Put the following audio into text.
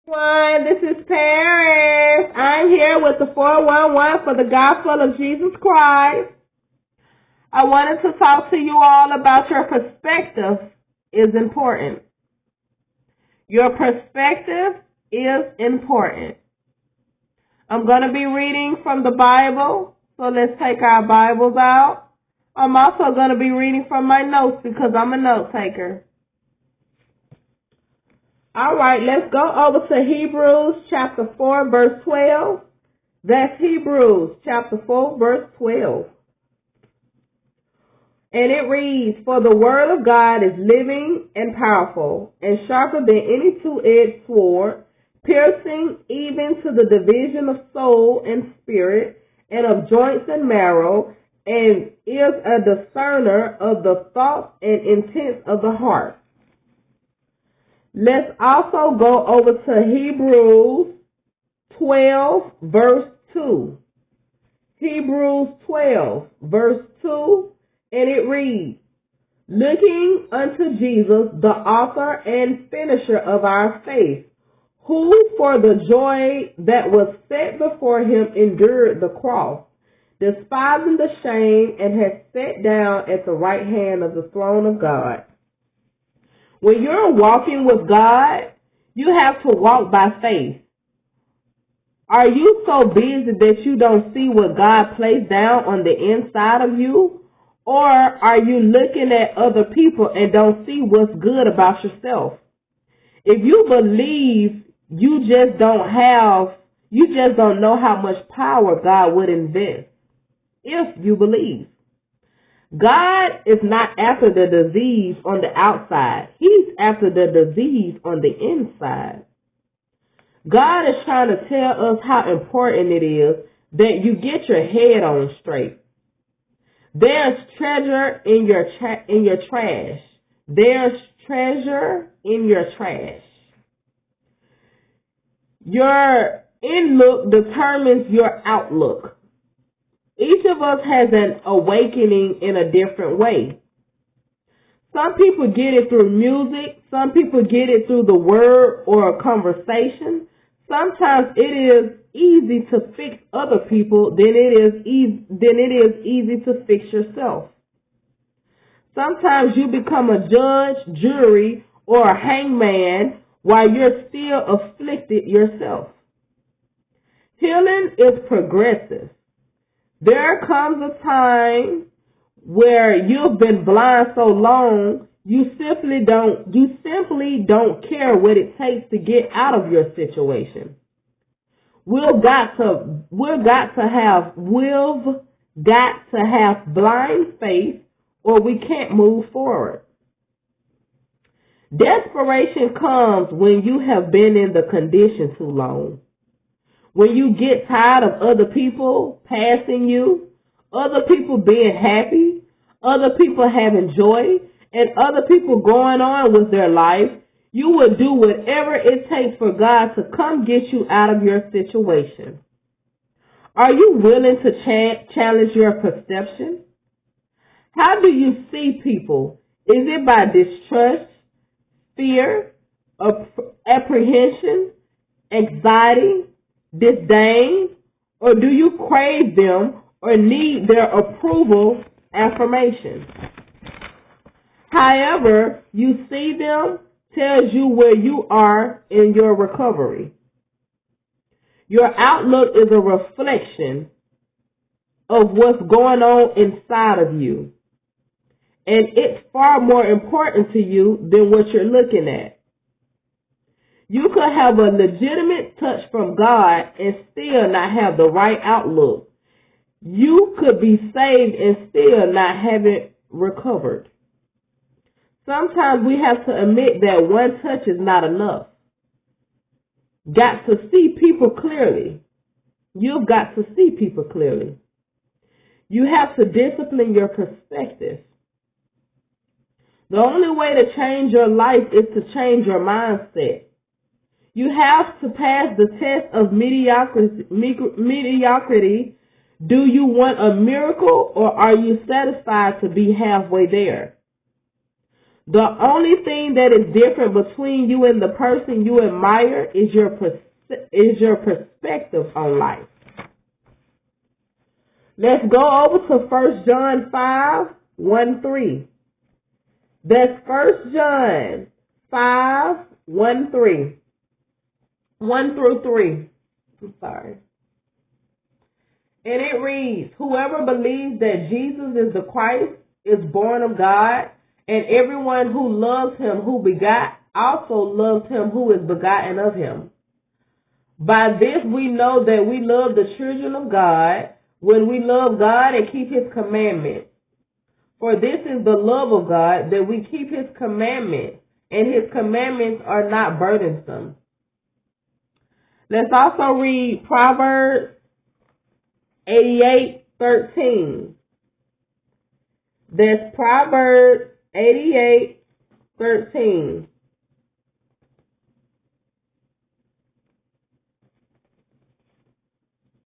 Everyone, this is Paris. I'm here with the 411 for the Gospel of Jesus Christ. I wanted to talk to you all about your perspective is important. Your perspective is important. I'm going to be reading from the Bible, so let's take our Bibles out. I'm also going to be reading from my notes because I'm a note taker. All right, let's go over to Hebrews chapter 4, verse 12. That's Hebrews chapter 4, verse 12. And it reads, "For the word of God is living and powerful, and sharper than any two-edged sword, piercing even to the division of soul and spirit, and of joints and marrow, and is a discerner of the thoughts and intents of the heart." Let's also go over to Hebrews 12, verse 2. Hebrews 12, verse 2, and it reads, "Looking unto Jesus, the author and finisher of our faith, who for the joy that was set before him endured the cross, despising the shame, and has sat down at the right hand of the throne of God." When you're walking with God, you have to walk by faith. Are you so busy that you don't see what God placed down on the inside of you? Or are you looking at other people and don't see what's good about yourself? If you believe, you just don't know how much power God would invest if you believe. God is not after the disease on the outside. He's after the disease on the inside. God is trying to tell us how important it is that you get your head on straight. There's treasure in your trash. There's treasure in your trash. Your in-look determines your outlook. Each of us has an awakening in a different way. Some people get it through music. Some people get it through the word or a conversation. Sometimes it is easy to fix other people than it is easy to fix yourself. Sometimes you become a judge, jury, or a hangman while you're still afflicted yourself. Healing is progressive. There comes a time where you've been blind so long, you simply don't care what it takes to get out of your situation. We've got to have blind faith, or we can't move forward. Desperation comes when you have been in the condition too long. When you get tired of other people passing you, other people being happy, other people having joy, and other people going on with their life, you will do whatever it takes for God to come get you out of your situation. Are you willing to challenge your perception? How do you see people? Is it by distrust, fear, apprehension, anxiety, disdain, or do you crave them or need their approval affirmation? However you see them tells you where you are in your recovery. Your outlook is a reflection of what's going on inside of you, and it's far more important to you than what you're looking at. You could have a legitimate touch from God and still not have the right outlook. You could be saved and still not have it recovered. Sometimes we have to admit that one touch is not enough. Got to see people clearly. You've got to see people clearly. You have to discipline your perspective. The only way to change your life is to change your mindset. You have to pass the test of mediocrity. Do you want a miracle, or are you satisfied to be halfway there? The only thing that is different between you and the person you admire is your perspective on life. Let's go over to 1 John 5:1-3. That's 1 John 5:1-3. 1-3. I'm sorry. And it reads, whoever believes that Jesus is the Christ is born of God, and everyone who loves him who begot also loves him who is begotten of him. By this we know that we love the children of God, when we love God and keep his commandments. For this is the love of God, that we keep his commandments, and his commandments are not burdensome. Let's also read Proverbs 88:13. That's Proverbs 88:13.